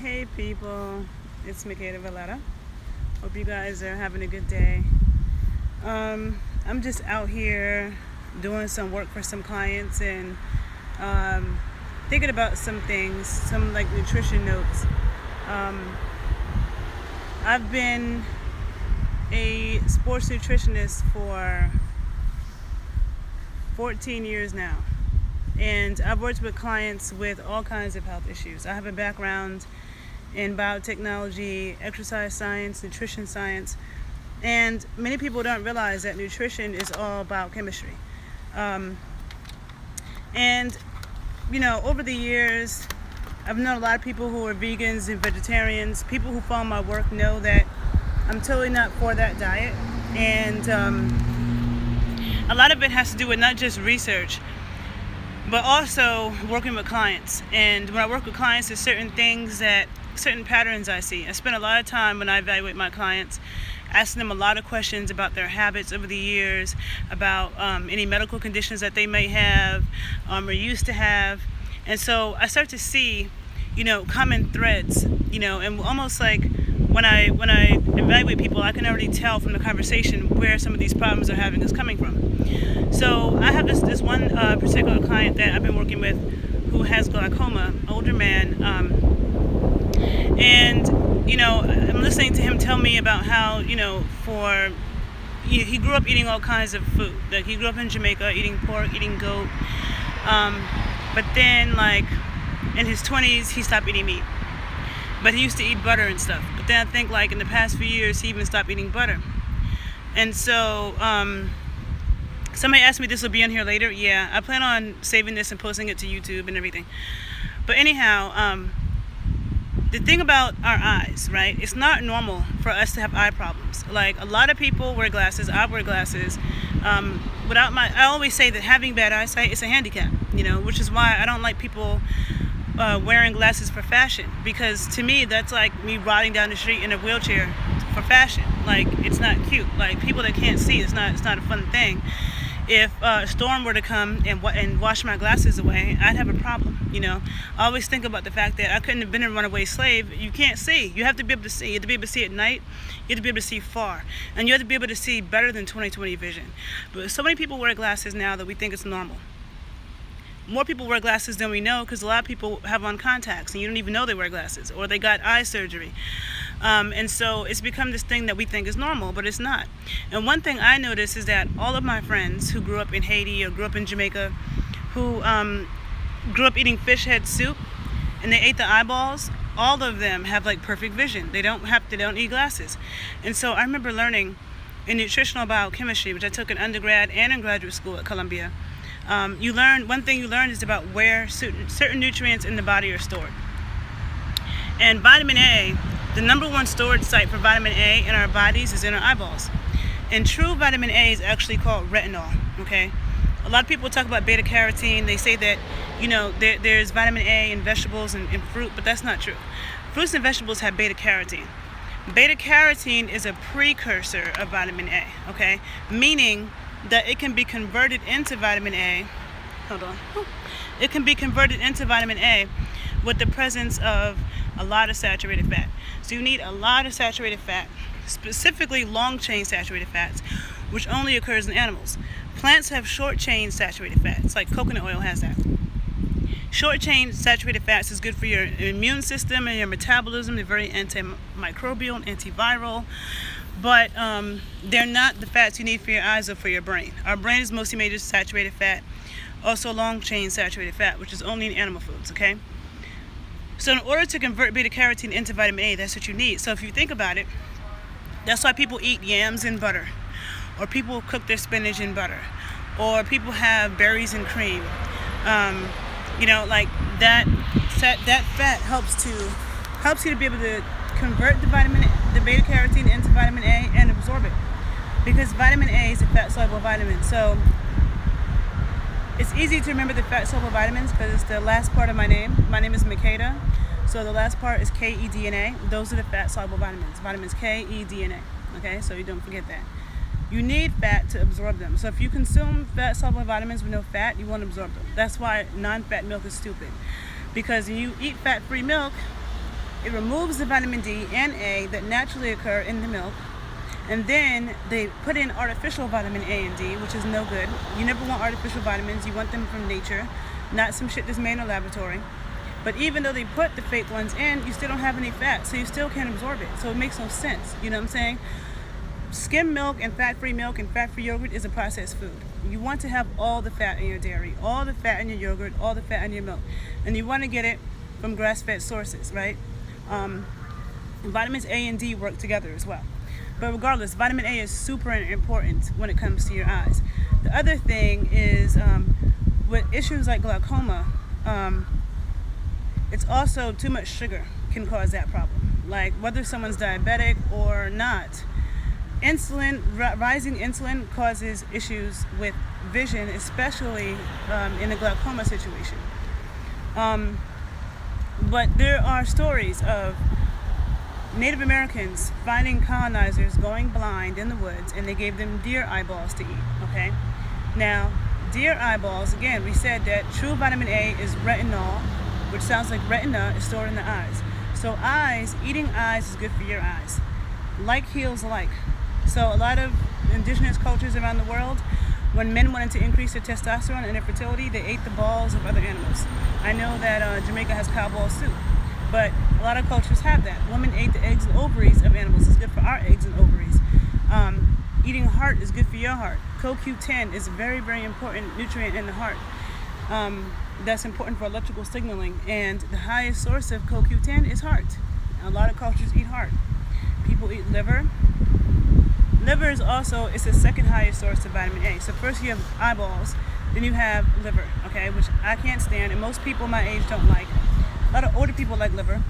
Hey people, it's Makeda Valletta. Hope you guys are having a good day. I'm just out here doing some work for some clients and thinking about some things, some like nutrition notes. I've been a sports nutritionist for 14 years now. And I've worked with clients with all kinds of health issues. I have a background in biotechnology, exercise science, nutrition science, and many people don't realize that nutrition is all about chemistry. And over the years, I've known a lot of people who are vegans and vegetarians. People who follow my work know that I'm totally not for that diet, and a lot of it has to do with not just research, but also working with clients. And when I work with clients, there's certain patterns I see. I spend a lot of time when I evaluate my clients asking them a lot of questions about their habits over the years, about any medical conditions that they may have or used to have. And so I start to see, common threads, and almost like when I evaluate people, I can already tell from the conversation where some of these problems they're having is coming from. So I have this one particular client that I've been working with who has glaucoma, older man, and I'm listening to him tell me about how he grew up eating all kinds of food. Like he grew up in Jamaica eating pork, eating goat, but then in his 20s he stopped eating meat. But he used to eat butter and stuff. But then I think in the past few years he even stopped eating butter. And so somebody asked me this will be on here later. Yeah, I plan on saving this and posting it to YouTube and everything. But anyhow, the thing about our eyes, right? It's not normal for us to have eye problems. Like a lot of people wear glasses. I wear glasses. I always say that having bad eyesight is a handicap. Which is why I don't like people wearing glasses for fashion, because to me that's like me riding down the street in a wheelchair for fashion. Like it's not cute. Like people that can't see, it's not a fun thing. If a storm were to come and wash my glasses away, I'd have a problem. I always think about the fact that I couldn't have been a runaway slave. You can't see. You have to be able to see. You have to be able to see at night. You have to be able to see far, and you have to be able to see better than 20/20 vision. But so many people wear glasses now that we think it's normal. More people wear glasses than we know, because a lot of people have on contacts and you don't even know they wear glasses, or they got eye surgery. And so it's become this thing that we think is normal, but it's not. And one thing I notice is that all of my friends who grew up in Haiti or grew up in Jamaica, who grew up eating fish head soup and they ate the eyeballs, all of them have perfect vision. They don't need glasses. And so I remember learning in nutritional biochemistry, which I took in undergrad and in graduate school at Columbia. One thing you learn is about where certain nutrients in the body are stored. And vitamin A, the number one storage site for vitamin A in our bodies is in our eyeballs. And true vitamin A is actually called retinol, okay? A lot of people talk about beta carotene. They say that, there's vitamin A in vegetables and in fruit, but that's not true. Fruits and vegetables have beta carotene. Beta carotene is a precursor of vitamin A, okay? Meaning that it can be converted into vitamin A. It can be converted into vitamin A with the presence of a lot of saturated fat. So you need a lot of saturated fat, specifically long-chain saturated fats, which only occurs in animals. Plants have short-chain saturated fats, like coconut oil has that. Short-chain saturated fats is good for your immune system and your metabolism. They're very antimicrobial and antiviral. But they're not the fats you need for your eyes or for your brain. Our brain is mostly made of saturated fat, also long-chain saturated fat, which is only in animal foods, okay? So in order to convert beta-carotene into vitamin A, that's what you need. So if you think about it, that's why people eat yams in butter, or people cook their spinach in butter, or people have berries and cream. That fat helps you to be able to convert the beta carotene into vitamin A and absorb it, because vitamin A is a fat soluble vitamin. So it's easy to remember the fat soluble vitamins because it's the last part of my name. My name is Makeda, so the last part is K-E-D-N-A. Those are the fat soluble vitamins K, E, D, and A. Okay, so you don't forget that. You need fat to absorb them. So if you consume fat soluble vitamins with no fat, you won't absorb them. That's why non-fat milk is stupid, because when you eat fat-free milk, It removes the vitamin D and A that naturally occur in the milk. And then they put in artificial vitamin A and D, which is no good. You never want artificial vitamins. You want them from nature, not some shit that's made in a laboratory. But even though they put the fake ones in, you still don't have any fat, so you still can't absorb it. So it makes no sense. You know what I'm saying? Skim milk and fat-free yogurt is a processed food. You want to have all the fat in your dairy, all the fat in your yogurt, all the fat in your milk. And you want to get it from grass-fed sources, right? Vitamins A and D work together as well. But regardless, vitamin A is super important when it comes to your eyes. The other thing is with issues like glaucoma, it's also too much sugar can cause that problem. Like whether someone's diabetic or not, rising insulin causes issues with vision, especially in a glaucoma situation. But there are stories of Native Americans finding colonizers going blind in the woods, and they gave them deer eyeballs to eat, okay? Now, deer eyeballs, again, we said that true vitamin A is retinol, which sounds like retina is stored in the eyes. So eating eyes is good for your eyes. Like heals like. So a lot of indigenous cultures around the world, when men wanted to increase their testosterone and their fertility, they ate the balls of other animals. I know that Jamaica has cow balls too. But a lot of cultures have that. Women ate the eggs and ovaries of animals. It's good for our eggs and ovaries. Eating heart is good for your heart. CoQ10 is a very, very important nutrient in the heart. That's important for electrical signaling. And the highest source of CoQ10 is heart. A lot of cultures eat heart. People eat liver. Liver is also, it's the second highest source of vitamin A. So first you have eyeballs, then you have liver, okay, which I can't stand, and most people my age don't like. A lot of older people like liver,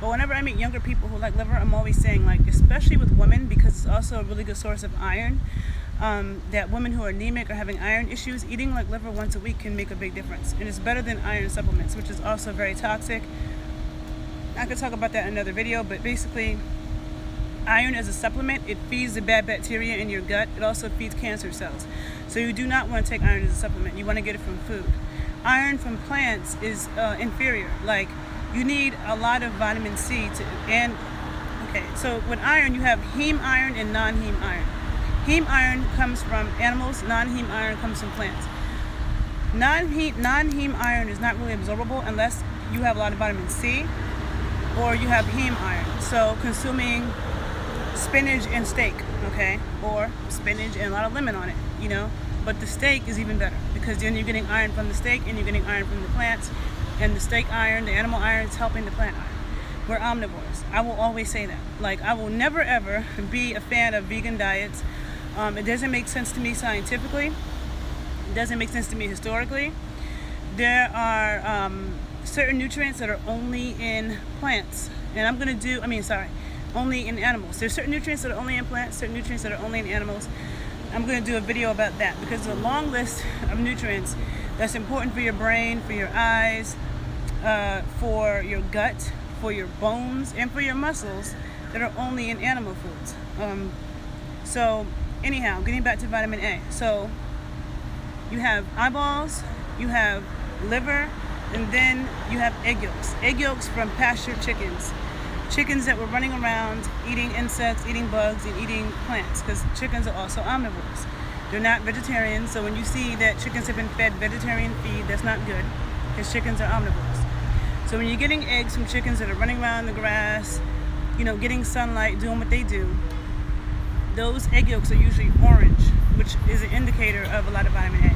but whenever I meet younger people who like liver, I'm always saying, like, especially with women, because it's also a really good source of iron, that women who are anemic or having iron issues, eating like liver once a week can make a big difference. And it's better than iron supplements, which is also very toxic. I could talk about that in another video, but basically, iron as a supplement, it feeds the bad bacteria in your gut. It also feeds cancer cells. So you do not want to take iron as a supplement. You want to get it from food. Iron from plants is inferior. Like, you need a lot of vitamin C so with iron you have heme iron and non-heme iron. Heme iron comes from animals, non-heme iron comes from plants. Non-heme iron is not really absorbable unless you have a lot of vitamin C or you have heme iron. So consuming spinach and steak, okay, or spinach and a lot of lemon on it, you know. But the steak is even better because then you're getting iron from the steak and you're getting iron from the plants, and the steak iron, the animal iron, is helping the plant iron. We're omnivores. I will always say that. Like, I will never ever be a fan of vegan diets. It doesn't make sense to me scientifically. It doesn't make sense to me historically. There are certain nutrients that are only in plants, and only in animals. There's certain nutrients that are only in plants, certain nutrients that are only in animals. I'm going to do a video about that because there's a long list of nutrients that's important for your brain, for your eyes, for your gut, for your bones, and for your muscles that are only in animal foods. So anyhow, getting back to vitamin A. So you have eyeballs, you have liver, and then you have egg yolks. Egg yolks from pastured chickens. Chickens that were running around eating insects, eating bugs, and eating plants, because chickens are also omnivores. They're not vegetarians, so when you see that chickens have been fed vegetarian feed, that's not good, because chickens are omnivores. So when you're getting eggs from chickens that are running around in the grass, you know, getting sunlight, doing what they do, those egg yolks are usually orange, which is an indicator of a lot of vitamin A.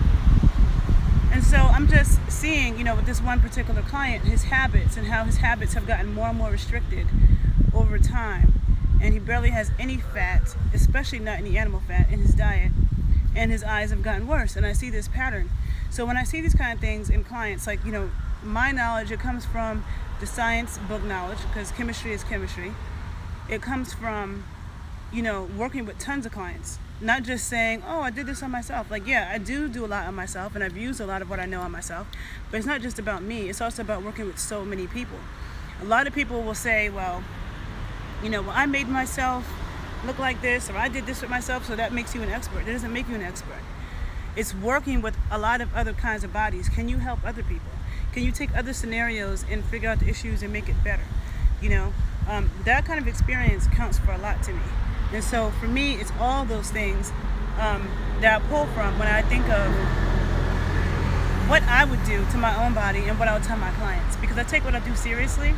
And so I'm just seeing, you know, with this one particular client, his habits and how his habits have gotten more and more restricted over time. And he barely has any fat, especially not any animal fat, in his diet. And his eyes have gotten worse. And I see this pattern. So when I see these kind of things in clients, like, you know, my knowledge, it comes from the science book knowledge, because chemistry is chemistry. It comes from, you know, working with tons of clients. Not just saying, oh, I did this on myself. Like, yeah, I do a lot on myself, and I've used a lot of what I know on myself. But it's not just about me. It's also about working with so many people. A lot of people will say, well, you know, well, I made myself look like this, or I did this with myself, so that makes you an expert. It doesn't make you an expert. It's working with a lot of other kinds of bodies. Can you help other people? Can you take other scenarios and figure out the issues and make it better? you know. That kind of experience counts for a lot to me. And so for me, it's all those things that I pull from when I think of what I would do to my own body and what I would tell my clients. Because I take what I do seriously.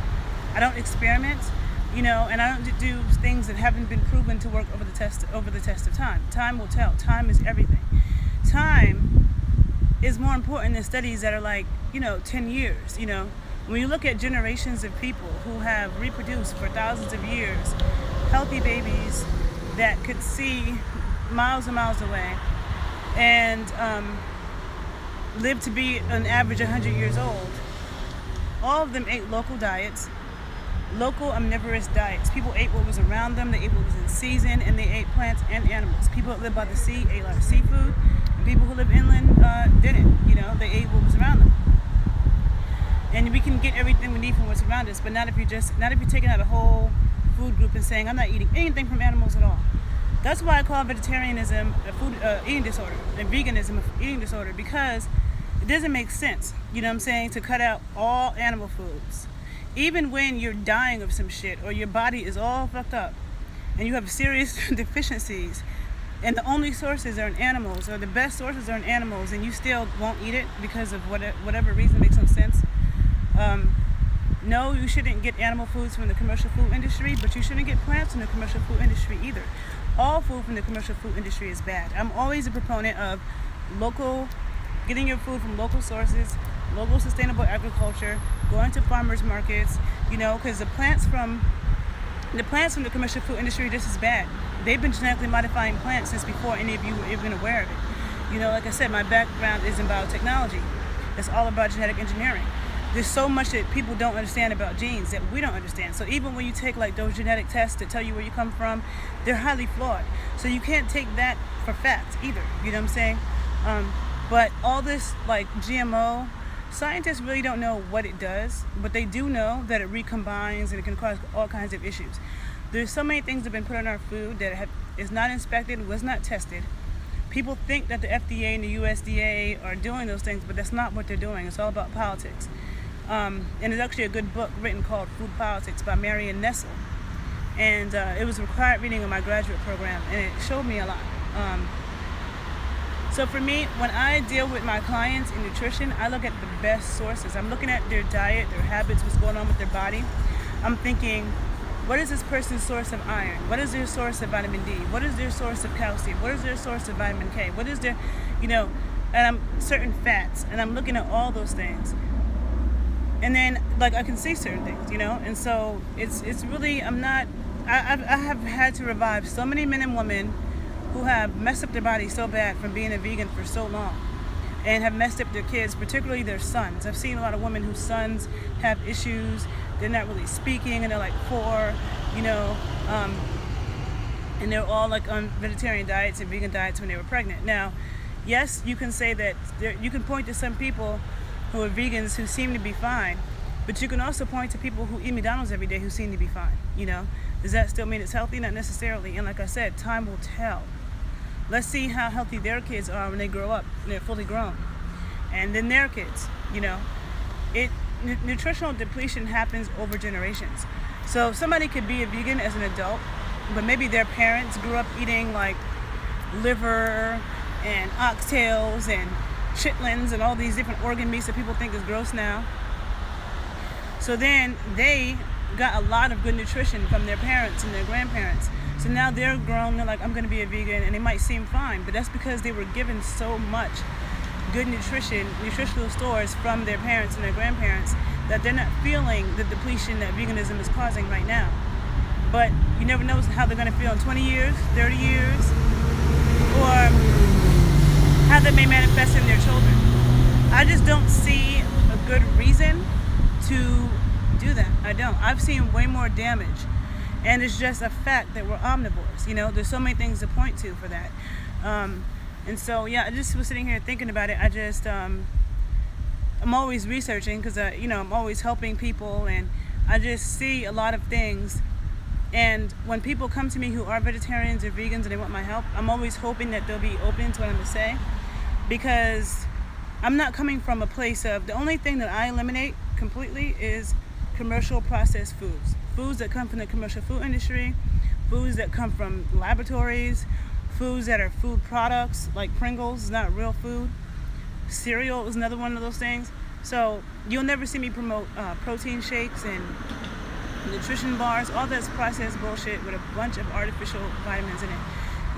I don't experiment, you know, and I don't do things that haven't been proven to work over the test of time. Time will tell. Time is everything. Time is more important than studies that are like, 10 years, When you look at generations of people who have reproduced for thousands of years, healthy babies that could see miles and miles away and live to be an average 100 years old, all of them ate local diets, local omnivorous diets. People ate what was around them, they ate what was in season, and they ate plants and animals. People that live by the sea ate a lot of seafood, and people who live inland didn't. They ate what was around them. And we can get everything we need from what's around us, but not if you're taking out a whole food group and saying, I'm not eating anything from animals at all. That's why I call vegetarianism a food eating disorder and veganism an eating disorder, because it doesn't make sense, to cut out all animal foods. Even when you're dying of some shit or your body is all fucked up and you have serious deficiencies and the only sources are in animals, or the best sources are in animals, and you still won't eat it because of whatever reason makes no sense. No, you shouldn't get animal foods from the commercial food industry, but you shouldn't get plants from the commercial food industry either. All food from the commercial food industry is bad. I'm always a proponent of getting your food from local sources, local sustainable agriculture, going to farmers markets, because the plants from the commercial food industry are just as bad. They've been genetically modifying plants since before any of you were even aware of it. Like I said, my background is in biotechnology. It's all about genetic engineering. There's so much that people don't understand about genes that we don't understand. So even when you take like those genetic tests that tell you where you come from, they're highly flawed. So you can't take that for fact either. You know what I'm saying? But all this like GMO, scientists really don't know what it does, but they do know that it recombines and it can cause all kinds of issues. There's so many things that have been put in our food that is not inspected, was not tested. People think that the FDA and the USDA are doing those things, but that's not what they're doing. It's all about politics. And there's actually a good book written called Food Politics by Marion Nestle. And it was required reading in my graduate program, and it showed me a lot. So for me, when I deal with my clients in nutrition, I look at the best sources. I'm looking at their diet, their habits, what's going on with their body. I'm thinking, what is this person's source of iron? What is their source of vitamin D? What is their source of calcium? What is their source of vitamin K? What is their, and certain fats. And I'm looking at all those things. And then, like, I can see certain things, And so it's really, I have had to revive so many men and women who have messed up their body so bad from being a vegan for so long, and have messed up their kids, particularly their sons. I've seen a lot of women whose sons have issues. They're not really speaking, and they're like 4, and they're all like on vegetarian diets and vegan diets when they were pregnant. Now, yes, you can say that you can point to some people who are vegans who seem to be fine, but you can also point to people who eat McDonald's every day who seem to be fine. Does that still mean it's healthy? Not necessarily. And like I said, time will tell. Let's see how healthy their kids are when they grow up and they're fully grown, and then their kids. Nutritional depletion happens over generations. So somebody could be a vegan as an adult, but maybe their parents grew up eating like liver and oxtails and chitlins and all these different organ meats that people think is gross now. So then they got a lot of good nutrition from their parents and their grandparents. So now they're grown, they're like, I'm going to be a vegan, and they might seem fine, but that's because they were given so much good nutritional stores from their parents and their grandparents that they're not feeling the depletion that veganism is causing right now. But you never know how they're going to feel in 20 years, 30 years, or how that may manifest in their children. I just don't see a good reason to do that. I don't. I've seen way more damage. And it's just a fact that we're omnivores. There's so many things to point to for that. And so, yeah, I just was sitting here thinking about it. I just, I'm always researching because, I'm always helping people, and I just see a lot of things. And when people come to me who are vegetarians or vegans and they want my help, I'm always hoping that they'll be open to what I'm going to say, because I'm not coming from a place of, the only thing that I eliminate completely is commercial processed foods. foods that come from the commercial food industry, foods that come from laboratories, foods that are food products, like Pringles is not real food. Cereal is another one of those things. So you'll never see me promote protein shakes and nutrition bars. All that's processed bullshit with a bunch of artificial vitamins in it.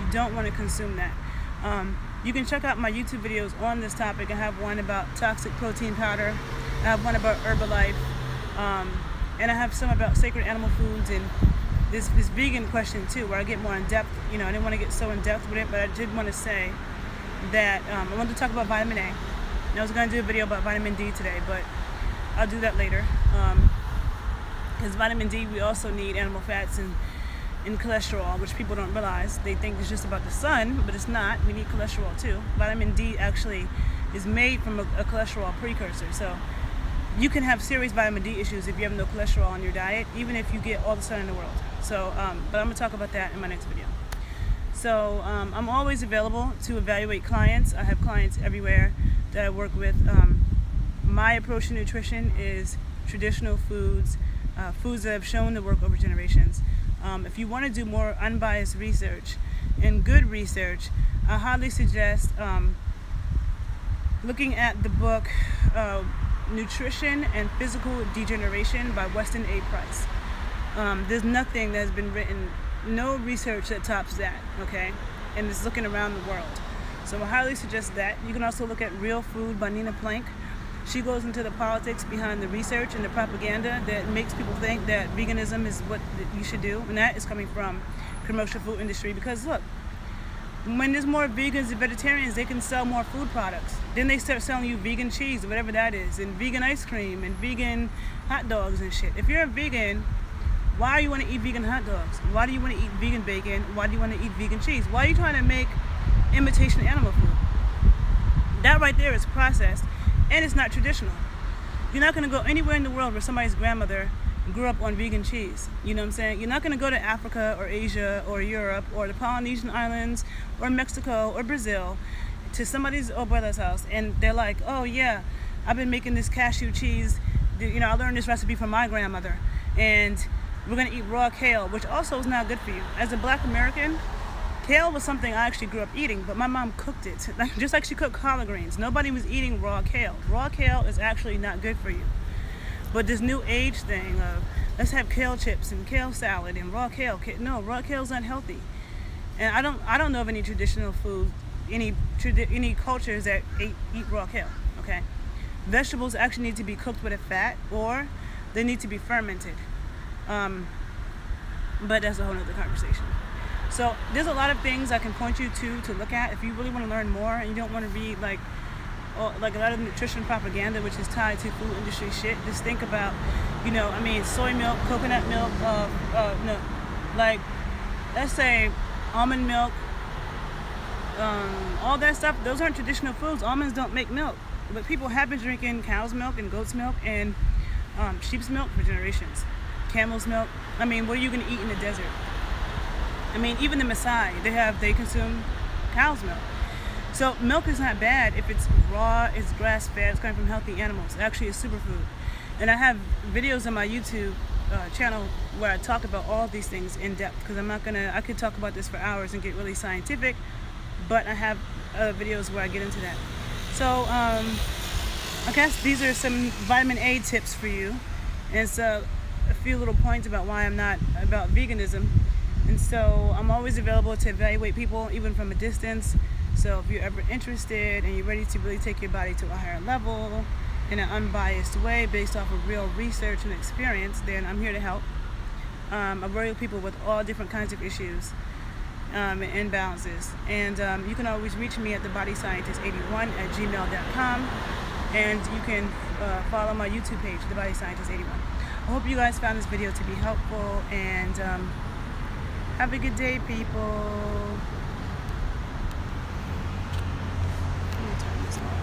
You don't want to consume that. You can check out my YouTube videos on this topic. I have one about toxic protein powder. I have one about Herbalife. And I have some about sacred animal foods and this vegan question too, where I get more in depth. You know, I didn't want to get so in depth with it, but I did want to say that I wanted to talk about vitamin A. And I was going to do a video about vitamin D today, but I'll do that later. Because vitamin D, we also need animal fats and cholesterol, which people don't realize. They think it's just about the sun, but it's not. We need cholesterol too. Vitamin D actually is made from a cholesterol precursor. So you can have serious vitamin D issues if you have no cholesterol in your diet, even if you get all the sun in the world. So, but I'm going to talk about that in my next video. So I'm always available to evaluate clients. I have clients everywhere that I work with. My approach to nutrition is traditional foods, foods that have shown to work over generations. If you want to do more unbiased research and good research, I highly suggest looking at the book Nutrition and Physical Degeneration by Weston A. Price. There's nothing that has been written, no research that tops that, okay? And it's looking around the world. So I highly suggest that. You can also look at Real Food by Nina Plank. She goes into the politics behind the research and the propaganda that makes people think that veganism is what you should do, and that is coming from commercial food industry. Because look, when there's more vegans and vegetarians, they can sell more food products. Then they start selling you vegan cheese or whatever that is, and vegan ice cream and vegan hot dogs and shit. If you're a vegan, why do you want to eat vegan hot dogs? Why do you want to eat vegan bacon? Why do you want to eat vegan cheese? Why are you trying to make imitation animal food? That right there is processed. And it's not traditional. You're not going to go anywhere in the world where somebody's grandmother grew up on vegan cheese. You know what I'm saying? You're not going to go to Africa or Asia or Europe or the Polynesian Islands or Mexico or Brazil to somebody's old brother's house and they're like, oh yeah, I've been making this cashew cheese. You know, I learned this recipe from my grandmother. And we're going to eat raw kale, which also is not good for you. As a black American, kale was something I actually grew up eating, but my mom cooked it, just like she cooked collard greens. Nobody was eating raw kale. Raw kale is actually not good for you. But this new age thing of let's have kale chips and kale salad and raw kale. No, raw kale's unhealthy. And I don't know of any traditional food, any cultures that eat raw kale. Okay, vegetables actually need to be cooked with a fat or they need to be fermented. But that's a whole nother conversation. So there's a lot of things I can point you to look at if you really want to learn more and you don't want to read like a lot of nutrition propaganda which is tied to food industry shit. Just think about, you know, I mean, soy milk, coconut milk, no, like let's say almond milk, all that stuff. Those aren't traditional foods. Almonds don't make milk, but people have been drinking cow's milk and goat's milk and sheep's milk for generations. Camel's milk. I mean, what are you going to eat in the desert? I mean, even the Maasai, they consume cow's milk. So milk is not bad if it's raw, it's grass-fed, it's coming from healthy animals. It actually is superfood. And I have videos on my YouTube channel where I talk about all these things in depth because I could talk about this for hours and get really scientific, but I have videos where I get into that. So I guess these are some vitamin A tips for you. And so a few little points about why I'm not about veganism. And so I'm always available to evaluate people even from a distance. So if you're ever interested and you're ready to really take your body to a higher level in an unbiased way based off of real research and experience, then I'm here to help. I work with people with all different kinds of issues and imbalances. And you can always reach me at thebodyscientist81@gmail.com. And you can follow my YouTube page, The Body Scientist 81. I hope you guys found this video to be helpful and have a good day, people. Let me turn this off.